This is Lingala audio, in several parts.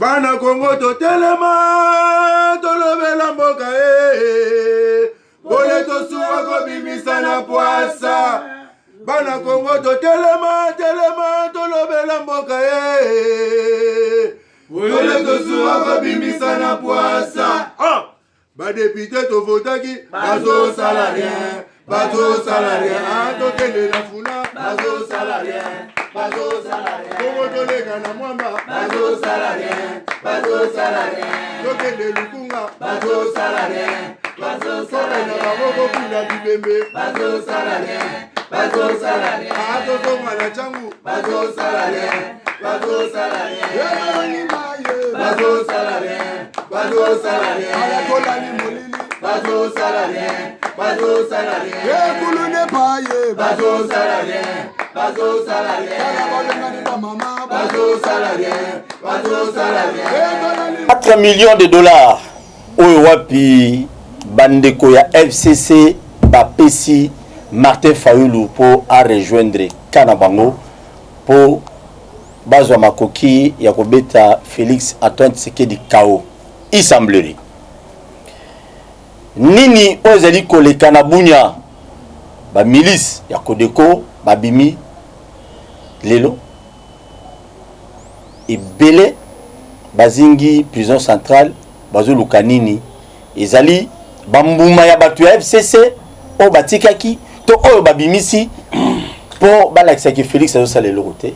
Bana Congo to telema to lobela mboka Bole to suwa ko bimisa na poasa Bana Congo to telema to lobela mboka Bole to suwa ko bimisa na poasa Ba député to votaki bazo salarien to tele la funa bazo salarien Congo to lega na mwamba bazo salarien to tele lukunga bazo salarien na baboko kuna bibembe bazo salarien to tonga na changu bazo salarien ala kola ni molili bazo salarien kulu ne paye bazo salarien ala bolenga ni ba mama bazo salarien 4 millions de dollars oyo wapi bandeko ya FCC bapesi Martin Fayulu pour a rejoindre Kanabango pour bazwa makoki ya kobeta Félix Antoine Tshisekedi KO. Il semblerait nini ozali koleka na bunya ba milice ya Kodeko babimi lelo ebele bazingi prison centrale bazoluka nini ezali bambuma ya batu ya FCC o batikaki to oyo babimisi po balakisaki Félix azosala eloko te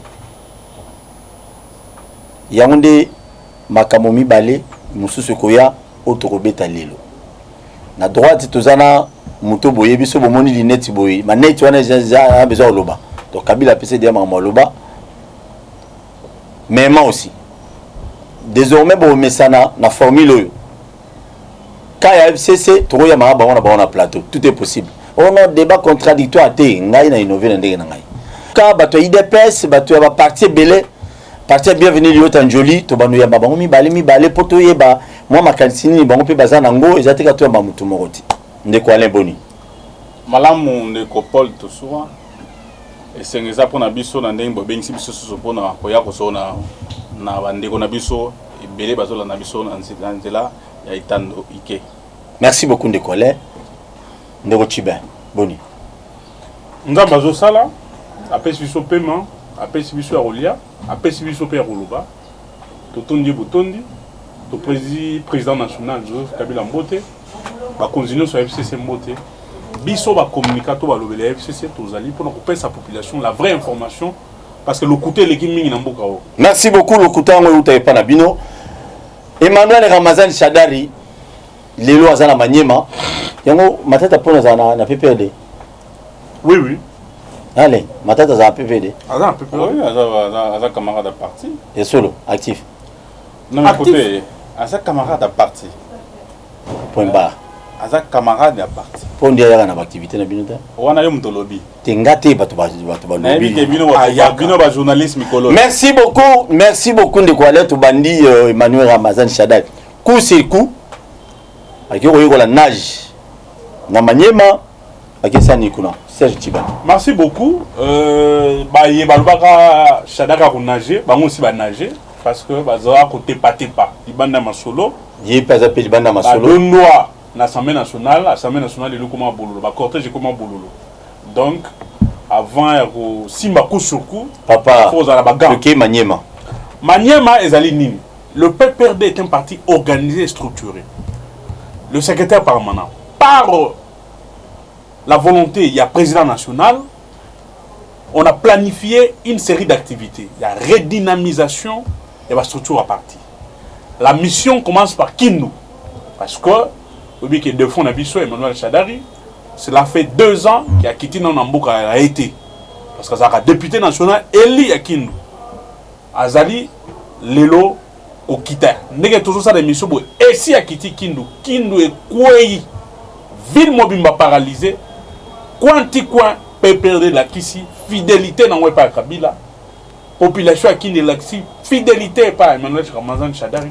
yango nde makambo mibale mosusu koya otokobeta lelo na droite tozana moto boye biso bomoni lineti boye maneti wana a besoin oloba donc Kabila pese dia makambo oloba mais moi aussi désormais bo mesana na formule oyo kaya FCC tokoya mahaba wana ba na plateau tout est possible on a débat contradictoire te ngai na innover na ndenge na ngai ka bato IDPS bato ya ba parti belé parti bienvenue liota njoli to banu ya bango mibale poto yeba moi makansini bango pe bazana ngo ezateka to ba mutu moroti ndeko Alain Boni malamu ndeko Paul Tosuwa esengeza pona biso na ndenge bobengisi biso soso pona koya kosona na bandeko na biso ebele bazola na biso na nzela ya itando ike. Merci beaucoup ndeko Alain ndeko Chibin Boni nzamba azosala apesi biso paiement apesi biso ya rolia apesi biso pe ya koloba totondi botondi to président national Joseph Kabila Mbote ba continuer sur FCC Mbote biso ba communicateur ba lobele FCC tozali pour kopesa population la vraie information parce que le côté l'équipe mingi na mboka o. Merci beaucoup le côté ngo uta pa na bino Emmanuel Ramazan Shadari lelo azana manyema yango matata pona za na PPRD. Oui. Allez, matata za PPRD. Azana PPRD. Oui, azana camarade de parti. Et solo actif. Non mais côté azana camarade de parti. Point barre. Azana camarade de parti. Pour dire yaka na activité na bino ta. Wana yo muto lobby. Tengate bato ba lobby. Bino ba journaliste mikolo. Merci beaucoup ndeko Alain to bandi Emmanuel Ramazan Shadari. Coup sur coup. Akiko yoko la nage. Na manyema akesani kuna. Serge Chiba. Merci beaucoup. Ba yebalubaka Shadaka ko nager, bango aussi ba nager parce que bazara côté patepa. Ibanda masolo. Yé pas appelé Ibanda masolo. Le noir l'Assemblée nationale est le comment bololo, ba cortège comment bololo. Donc avant simba coup sur coup, papa faut la bagarre. OK Maniema. Maniema ezali nini? Le PPRD est un parti organisé et structuré. Le secrétaire permanent par la volonté, il y a président national, on a planifié une série d'activités. Il y a redynamisation de la structure à partir. La mission commence par Kindu. Parce que, oui, que deux fois, on a vu Emmanuel Shadari, cela fait 2 ans qu'il a quitté Namboka a été. Parce que ça a député national, Eli à Kindu. Azali, Lelo, Okita. N'est-ce que toujours ça des missions, et si a quitté Kindu, Kindu est quoi? Ville mobimba paralysée. Quanti quoi peut perdre la Kissi, fidélité dans le pas Kabila, population qui ne l'axi, fidélité pas Emmanuel Ramazan Shadari,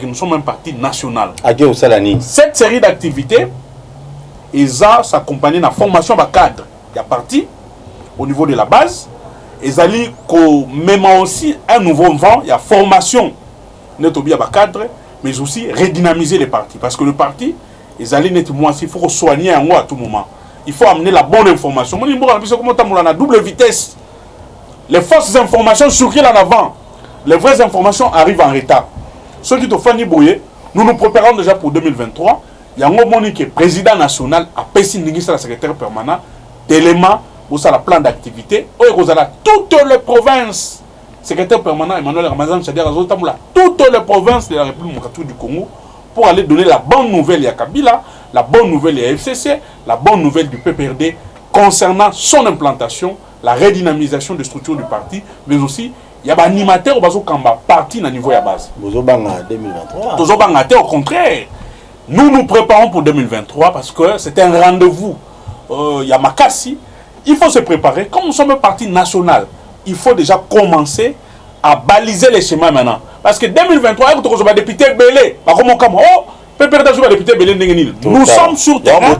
nous sommes un parti national. Cette série d'activités, ça s'accompagne de la formation de cadre. Il y a parti au niveau de la base, et même aussi un nouveau vent, il y a formation netobia ba cadre, mais aussi redynamiser les partis. Parce que le parti, ils allaient nettement, il faut soigner en à tout moment. Il faut amener la bonne information. Moi, je comment on a double vitesse. Les fausses informations circulent en avant. Les vraies informations arrivent en retard. Ceux qui te font Boye, nous nous préparons déjà pour 2023. Il y a un moment qui est président national, à Pessin Ningis, la secrétaire permanent, d'éléments, où ça la plan d'activité, où il y a toutes les provinces. Secrétaire permanent Emmanuel Ramazan, c'est-à-dire toutes les provinces de la République du Congo, pour aller donner la bonne nouvelle à Kabila, la bonne nouvelle à FCC, la bonne nouvelle du PPRD concernant son implantation, la redynamisation des structures du parti, mais aussi il y a des animateurs au parti à niveau de base. Bozobanga 2023. Bozobanga, au contraire, nous nous préparons pour 2023 parce que c'est un rendez-vous. Il y a Makassi, il faut se préparer. Comme nous sommes un parti national, il faut déjà commencer à baliser les schémas maintenant. Parce que 2023, il y a des députés belés. Nous sommes sur terrain.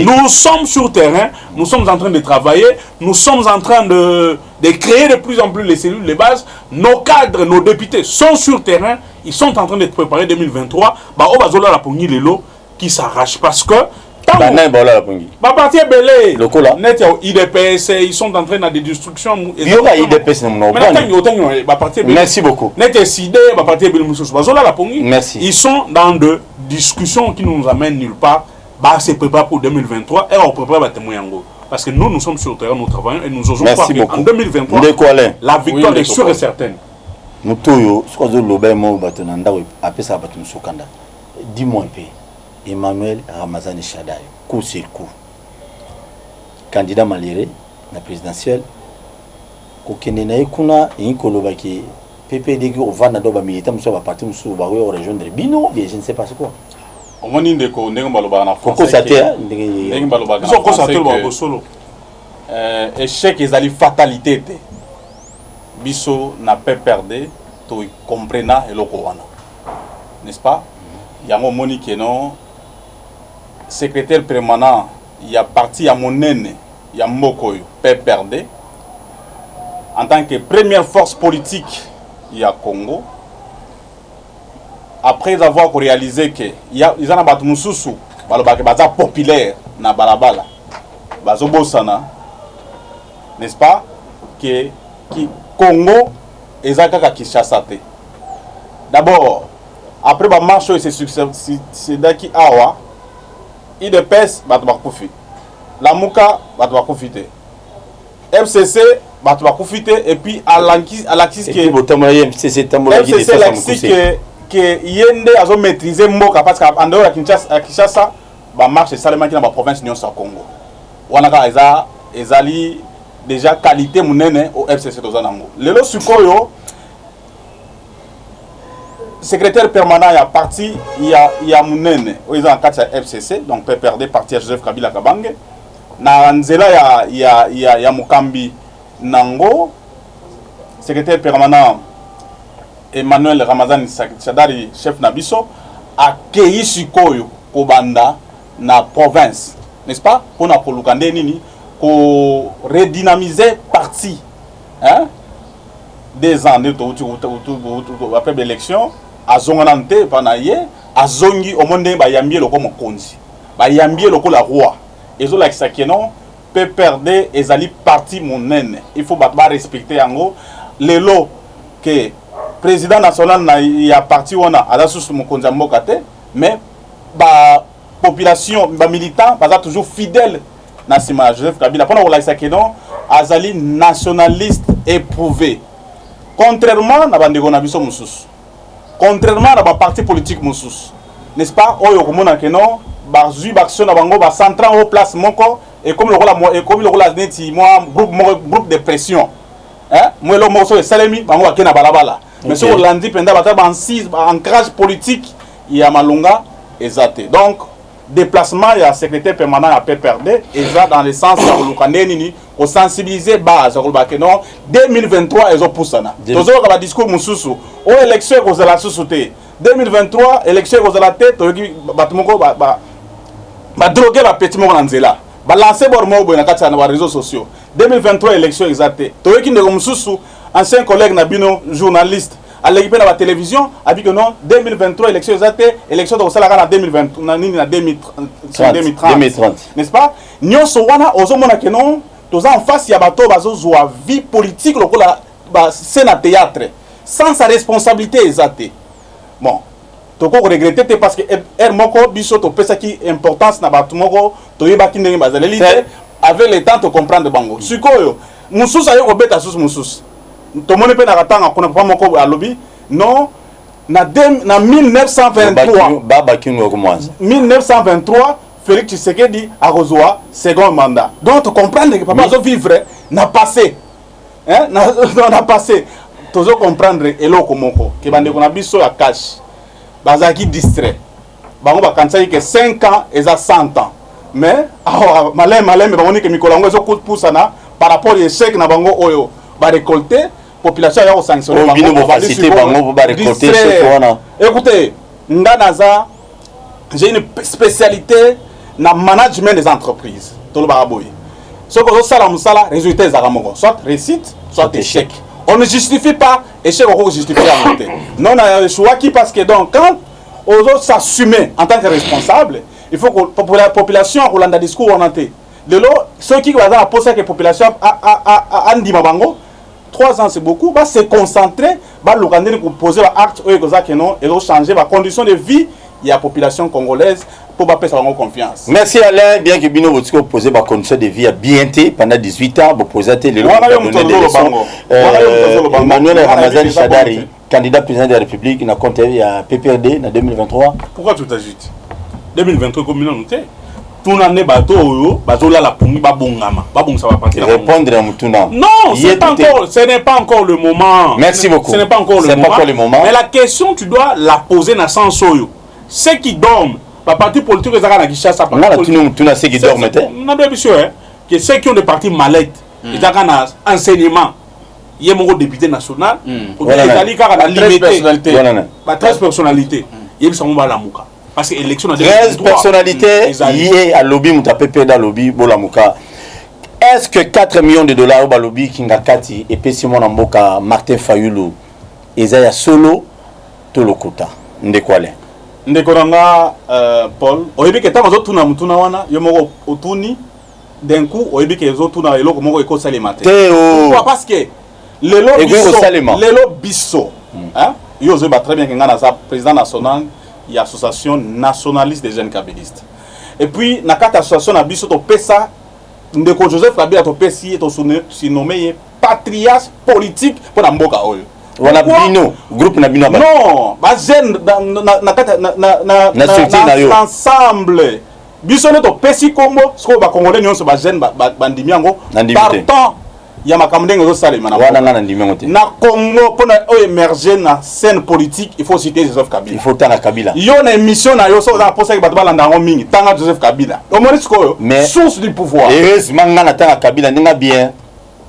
Nous sommes sur terrain. Nous sommes en train de travailler. Nous sommes en train de créer de plus en plus les cellules, les bases. Nos cadres, nos députés sont sur terrain. Ils sont en train de préparer 2023. Qui s'arrache parce que parti belé. Net IDPS, ils sont en train de des destructions. Merci beaucoup. Merci. Ils sont dans des discussions qui nous amènent nulle part. Se prépare pour 2023 et on prépare la témoin. Parce que nous sommes sur le terrain, nous travaillons et nous osons croire qu'en 2023, la victoire est sûre et certaine. Dis-moi un peu. Emmanuel Ramazan Shadai, coup sur coup. Candidat malheureux, la présidentielle. Kokenena kuna inkolobaki PPD qui va na doba militant muso ba parti muso ba we rejoindre bino, je ne sais pas quoi. On dit que ndenge baloba na français. Koko saté ndenge baloba na français. Échec ezali fatalité te. Biso na pas perdre to comprena eloko wana. N'est-ce pas? Yango moni que non secrétaire permanent, il y a parti à mon aîné, il y a Mokoyo, PPRD. En tant que première force politique, il y a Congo. Après avoir réalisé que il y a des gens populaire na balabala, bazobosana, n'est-ce pas? Que Congo ezaka Kinshasa te. D'abord, après la marche c'est daki awa. IDPS batoubakufi, la Mouka batoubakufi, FCC batoubakufi et puis Alakis qui FCC que yende a maîtrisé Moka parce qu'en dehors à Kinshasa ba marche salement dans la province Nyon sa Congo. Wanaka ezali déjà qualité munene au FCC tozanango. Lelo sukoyo secrétaire permanent à parti il y a munene ils ont en FCC donc PPRD parti à Joseph Kabila Kabange na nzela il y a Mukambi Nango secrétaire permanent Emmanuel Ramazan Shadari chef Nabiso a accueilli sikoyo kobanda na province n'est-ce pas pour na kolukande nini ko redynamiser parti hein des années après l'élection azonganante panaye azongi omonde ba yambie loko mokonzi ba yambie loko la roi ezo la kisakeno peut perdre ezali parti monene il faut ba respecter yango lelo que président national na ya parti wana adasus mokonzi mboka te mais ba population ba militant ba toujours fidèle na sima Joseph Kabila pona la kisakeno azali nationaliste éprouvé contrairement à bandeko na biso mususu contrairement à parti politique mususu n'est-ce pas oyo komona que non bazui baction na bango ba centrant au place moko et comme le rôle neti moi groupe de pression hein moi le morceau de salemi bango akena balabala mais sur landi penda bata ba ancrage politique il y a malunga exacté donc déplacement il y a secrétaire permanent à PPRD et ça dans le sens de l'ukandeni pour sensibiliser base que non 2023 ils ont poussé na toujours ka discours mususu o élection ko la société 2023 élection ko la tête batumoko ba droguer ba petit moko na nzela ba lancer bor mo boy na kati na réseaux sociaux 2023 élection exacté to ki ndeko mususu ancien collègue na bino journaliste aleki pe na ba télévision a dit que non 2023 élection exacte élection de sala en 2020 na 2030 n'est-ce pas nyonso wana ozomona que non toza en face ya bato bazozwa vie politique lokola ba scène à théâtre sans sa responsabilité exacte. Bon toko regretter parce que moko biso to pesa ki importance na bato moko to yeba ki ndenge bazaleli avec le temps de comprendre bango sikoyo mususu ayo obeta susu mususu to moni pe na katanga kuna pa moko alobi non na 1923 baba kingo commence 1923 Félix Tshisekedi a reçu second mandat donc tu comprendre que papa zo vivre na passé hein na passé tozo comprendre eloko moko ke bande kona biso ya cash bazaki distrait bango bakanisa que 5 ans et 100 ans mais malem bamoni que mikolo ngo zo poussana par rapport à l'échec na bango oyo ba récolter population ya sanctionner bango ba citer bango ba récolter ce écoutez nganaza j'ai une spécialité na management des entreprises tolo ba boy ce que ça la musala résultat za moko soit réussite soit échec on ne justifie pas échec on justifie en côté non na choix qui parce que donc quand on doit s'assumer en tant que responsable il faut que la population Rolanda discours orienté de l'eau ceux qui vont poser que population a ndima bango 3 ans c'est beaucoup va se concentrer va l'organiser pour poser l'acte ou que non et changer la condition de vie il y a population congolaise pour pas perdre leur confiance. Merci Alain, bien que Bino vous posé ma condition de vie à BNT pendant 18 ans, vous posez les Emmanuel Ramazani Shadari, candidat président de la République, il a compté à PPRD en 2023. Pourquoi tu t'agites 2023 comme nous noté tout l'année bateau bateau là la pungi babongama babong ça va partir répondre à Mutuna. Non, ce n'est pas encore le moment. Merci beaucoup. Ce n'est pas encore le moment. Mais la question tu dois la poser dans sens soyo. Ceux qui dorment, la partie politique ils ont Kinshasa pas. Non, ceux qui dorment non bien sûr que ceux qui ont des partis mallettes, ils ont un enseignement. Il y a mon député national, il y a 13 personnalités. 13 personnalités. Il y a la mouka. Parce que l'élection 13 personnalités liées à lobby mutapépé dans lobby bolamouka. Est-ce que 4 millions de dollars au lobby Kingakati et puis Simon Amboka Martin Fayulu Ezaya solo tolokota ndekwale ndekoranga Paul oyebi ke tango zotuna mutuna wana yo moko otuni d'un coup oyebi ke zotuna eloko moko ekosalema te pourquoi parce que lelo biso hein yo zo ba très bien que ngana za président national il y a association nationaliste des jeunes kabylistes et puis na kata association na biso to pesa ndeko Joseph Kabila to pesi to nommé patriarche politique pour la mboka oyo wana bino groupe na bino non ba jeune na kata na ensemble biso ne to pesi kombo sko ba congolais nyonso ba jeune ba ndimi yango partant ya makamdengo zo salema na wana na ndimi ngote na Congo pour émerger na scène politique il faut citer Joseph Kabila il faut tanga Kabila yo na émission na yo so za posa ke bato balanda ngo mingi tanga Joseph Kabila o monisco yo source du pouvoir heureusement ngana tanga Kabila ninga bien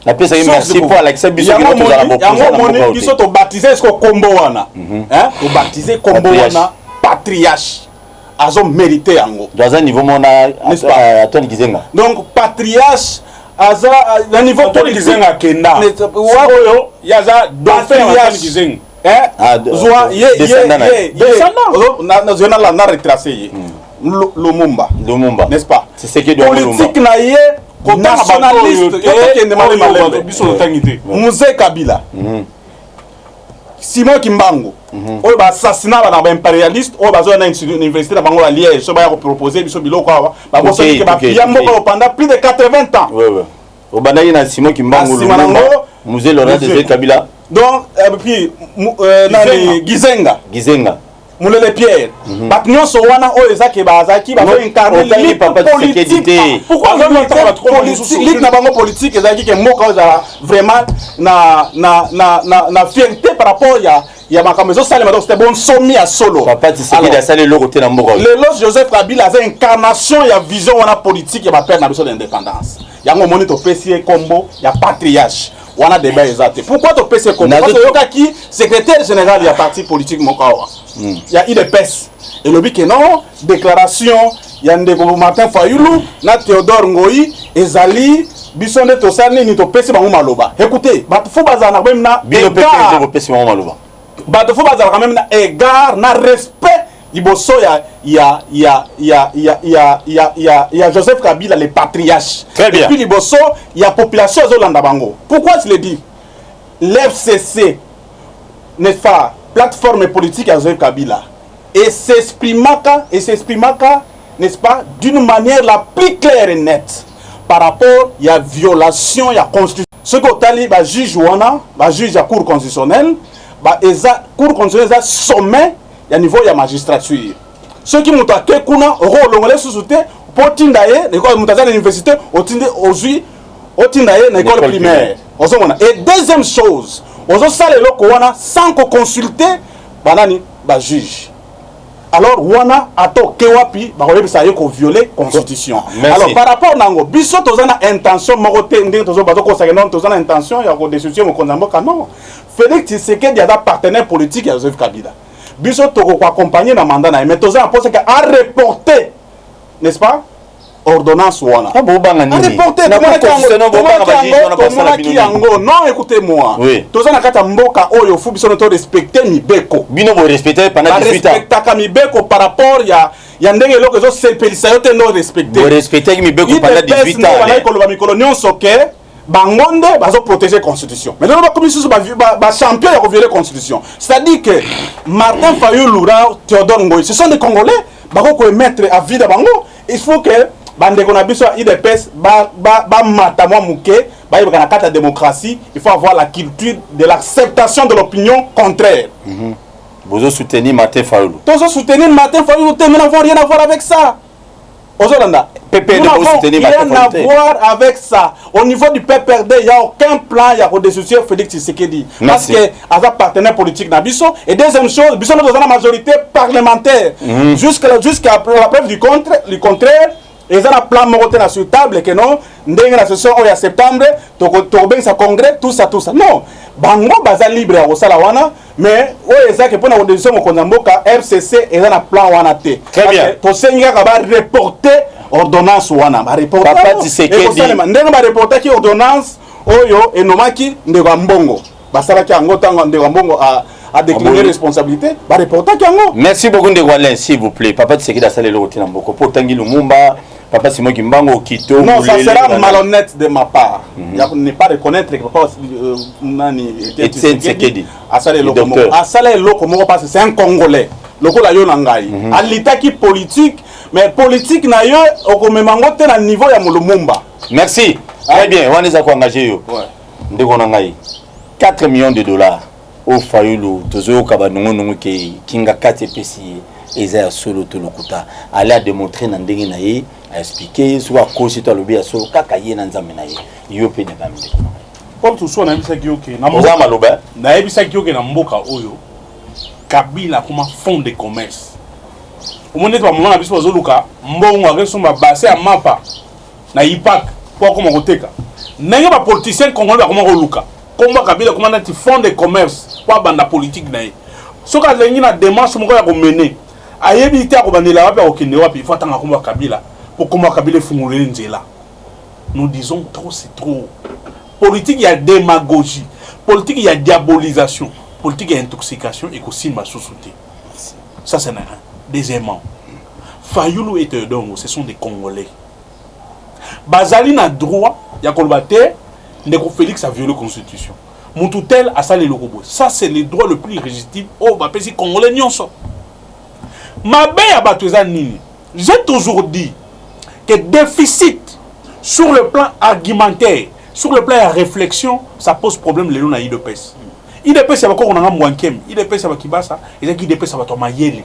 la pesa merci pour Alexa biso ki to za la yango biso to baptiser ce kombo wana hein to baptiser kombo wana patriarche azo mérité yango dans un niveau mona à ton Gizenga donc patriarche aza na niveau politique kenda oyo yaza dauphin Gizenga zoa na zona la retracer Lumumba n'est-ce pas c'est ce qui doit politique na ye nationaliste Mzee Kabila Simon Kimbangu oyo ba assassinat na ba impérialiste oyo bazo na université na bango la Liège so ba ya proposer biso biloko awa ba boso ki ba piyambo pendant plus de 80 ans au bandai na Simon Kimbangu Mzee Laurent de Kabila donc puis nani Gizenga Moulele Pierre batnyo so wana oyo ezaki bazaki bazo incarner politique pourquoi politique na bango politique ezaki ke moka za vraiment na fierté par rapport ya makambo zo salema donc c'était bon somi à solo papa Tshisekedi a salé le côté na mboko le Joseph Kabila za incarnation ya vision wana politique ya ba père na biso d'indépendance yango moni to pesi combo ya patriarche wana débat exact pourquoi to pesi combo parce que yokaki secrétaire général ya parti politique mokawa il y a IDPS et le que non déclaration il y a ndeko Martin Fayulu na Théodore Ngoyi ezali biso nde to sani ni to pesi bango maloba écoutez ba fo bazana même na bino pesi bango maloba bato faut bazala quand même na égard na respect liboso ya Joseph Kabila les patriarches. Très bien. Et puis liboso ya population zolanda bango. Pourquoi je le dis? L'FCC, n'est-ce pas, plateforme politique à Joseph Kabila, et s'exprimaka, n'est-ce pas, d'une manière la plus claire et nette par rapport à la violation de la constitution. Ce que le juge wana, le juge de la Cour constitutionnelle, la Cour constitutionnelle est sommet au niveau de la magistrature. Ceux qui m'ont attaqué, à l'université, au l'école primaire. Et deuxième chose, sans consulter le juge. Alors, wana ato kewapi ba ça y est violer constitution. Merci. Alors par rapport nango biso tozana intention mokote ndenge tozo bazo ko sakena tozana intention ya ko destituer mo konzamboka non. Félix Tshisekedi a partenaire politique ya Joseph Kabila. Biso toko ko accompagner na mandat na mais tozana penser que à reporter, n'est-ce pas? Ordonnance wana. Ah bon banga nini? Reporter non, écoutez-moi. Oui. Tozana kata mboka oyo fu biso to respecter mibeko. Bino vous respectez pendant 18 ans. Respectaka mibeko par rapport ya ndenge eloko zo sepelisa yo te no respecter. Vous respectez mibeko pendant 18 ans. Wana ko loba mikolo nyonso ke bangonde bazo protéger constitution. Mais là ba commission ba champion ya violer constitution. C'est-à-dire que Martin Fayulu Théodore Ngoy, ce sont des Congolais, bako ko mettre à vie da bango. Il faut que bande qu'on a besoin IDPS matamwa muke ba yebaka na kata la démocratie, il faut avoir la culture de l'acceptation de l'opinion contraire. Vous soutenez Martin Fayulu. Vous soutenez Martin Fayulu, mais n'avons rien à voir avec ça. Ozolanda, PPRD nous n'avons rien à voir avec ça. Au niveau du PPRD, il n'y a aucun plan, il y a des soucis Félix Tshisekedi. Parce que avec partenaire politique Nabiso. Et deuxième chose, Bisso nous avons la majorité parlementaire. Jusqu'à la preuve du contraire, ils ont un plan moroté sur table que non, ndenge la session en septembre, tokobeng sa congrès, tout ça. Non, bango baza libre à osala wana, mais ouais ça que pour la décision au Konzamboka RCC ils ont un plan wana té. Très bien. To senga ka ba reporter ordonnance wana, ba reporter. Papa Tshisekedi. Ndenge ba reporter ki ordonnance oyo enomaki ndeko mbongo. Basala ki ango tango ndeko mbongo à décliner responsabilité, ba reporter ki ango. Merci beaucoup de Walen, s'il vous plaît. Papa Tshisekedi a salé le rotin en beaucoup. Pour Tanguy Lumumba. Papa Simon Kimbango Kito. Non, ça sera malhonnête de ma part. Ne pas reconnaître que Papa Etienne Tshisekedi. Asale Lokomo parce que c'est un Congolais. Lokola yo nangai. Alitaki politique, mais politique na yo okomemango te na niveau ya Lumumba. Merci. Très bien. On est à quoi engager yo. Ndeko nangai. 4 millions de dollars au Fayulu tozo kabanungu nungu ke kinga 4 pesi eza solo to lokuta. Aller à démontrer na ndenge na ye. À expliquer sur quoi c'est le bien sur kakaye na nzambe na ye yo pe ne ba mbe comme tout ça na bisa kioke na mboka maloba na bisa kioke na mboka oyo Kabila comme fond de commerce omone ba mona biso bazoluka mbongo akesomba base ya mapa na ipak pour comment koteka nenge ba politicien congolais ba comment koluka komba Kabila comme na fond de commerce pour banda politique na ye soka lengi na démarche moko ya ko mener ayebi te ko bandela wapi okende wapi il faut tanga komba Kabila. Pour comment Kabila fumouler là. Nous disons trop, c'est trop. Politique, il y a démagogie. Politique, il y a diabolisation. Politique, il y a intoxication et aussi ma société. Ça, c'est un. Deuxièmement, Fayulu et Teodongo, ce sont des Congolais. Bazali n'a droit, il y a Kolbate, Neko Félix a violé la Constitution. Moutoutel a salé le robot. Ça, c'est le droit le plus irrésistible. Oh, bah, c'est Congolais, n'y en sont. Ma belle a battu ça, Nini. J'ai toujours dit que déficit sur le plan argumentaire, sur le plan de la réflexion, ça pose problème les gens IDPS. IDPS c'est encore on a Mwankem, IDPS c'est Kibasa, et IDPS c'est Tomayeli.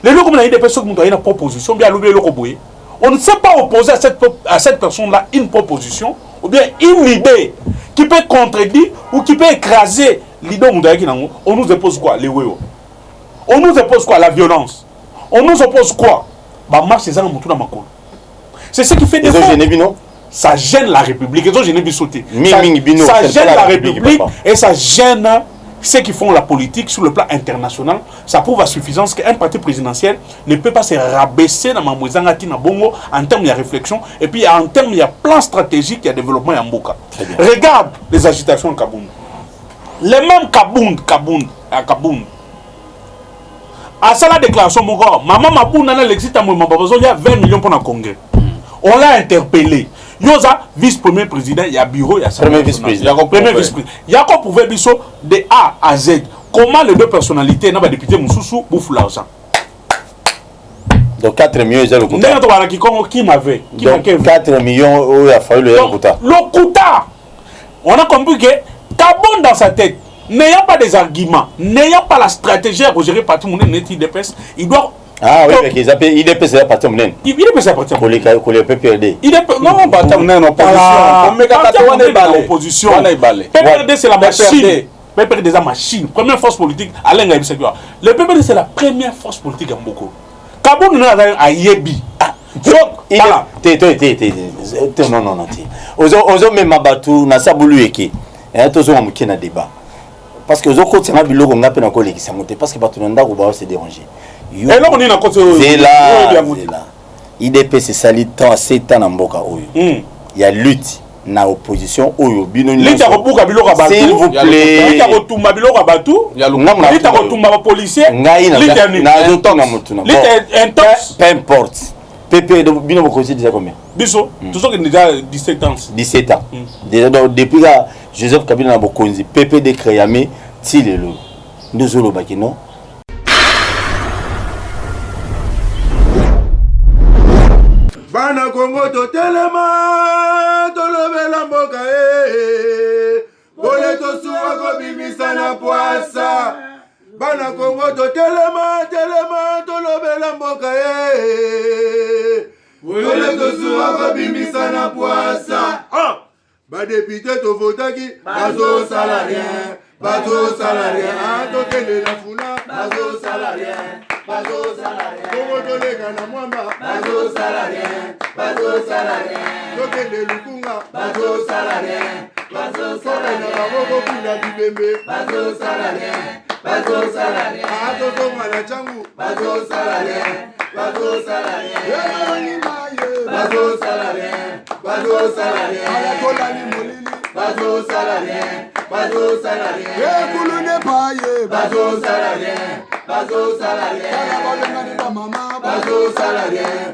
Les gens comme la IDPS sont une proposition, bien l'oublier le roboué. On ne sait pas opposer à cette personne-là une proposition ou bien une idée qui peut contredire ou qui peut écraser l'idée. On nous oppose quoi? Les wéos. On nous oppose quoi? La violence. On nous oppose quoi? Bah marche c'est ça dans ma cour. C'est ce qui fait des fois. Ça gêne la République. Ça gêne la République et ça gêne ceux qui font la politique sur le plan international. Ça prouve à suffisance qu'un parti présidentiel ne peut pas se rabaisser dans Bongo en termes de réflexion et puis en termes de plan stratégique et de développement en Mboka. Regarde les agitations en Kaboum. Le même Kabound. À ça la déclaration, mon gars, maman Mabound a l'exit à moi, il y a 20 millions pour le Congrès. On l'a interpellé. Yoza, vice-premier président, il y a bureau, il y a premier vice-président. Premier vice-président. Il y a qu'on pouvait dire de A à Z. Comment les deux personnalités, n'a pas député Moussoussou, bouffent l'argent. Donc 4 millions, ils ont le quota. Qui m'avait? Donc 4 millions, il a fallu le quota. Le quota. On a compris que Kabound dans sa tête, n'ayant pas des arguments, n'ayant pas la stratégie à gérer parti mon IDPS, il doit. Ah oui, mais ils appellent IDPS, c'est parti mon IDPS, c'est parti mon pour les PPRD. Non, parti mon opposition. PPRD, c'est la machine. PPRD, c'est la machine. Première force politique, Alain Gaïb Séguar. Le PPRD, c'est la première force politique à Mboko. Kabound nous a Yebi. Non. Ozo même Batou, na sabulu eke. Et tozo amuki na débat. Parce que ozo côté na biloko ngape na ko lekisa moté parce que Batou nda ko ba se déranger. Et là on est na côté. C'est là. IDP c'est sali temps 7 ans na mboka oyo. Il y a lutte na opposition oyo bino ni. Lita ko buka biloko Batou. S'il vous plaît. Lita ko tumba biloko Batou. Lita ko tumba ba policier. Ngai na zo tonga mutu na. Lita intox. Peu importe. PP bino bokosi déjà combien? Biso, tout ça qui déjà 17 ans. 17 ans. Déjà depuis là Joseph Kabila na bokonzi PP de créamé tilelo. Ndozolo bakino. Bana Congo to telema to lobela mboka Ole to suwa ko bimisa na poasa. Bana Congo to telema to lobela mboka Ole to suwa ko bimisa na poasa. Ba député to votaki bazo salarien. To kende la funa bazo salarien. Congo to lega na mwamba bazo salarien. To kende lukunga bazo salarien. Na baboko kuna bibembe bazo salarien. To zonga na changu bazo salarien. Ayatola ni molili bazo salarien. Kulune paye bazo salarien. Kala balengani ba mama bazo salarien.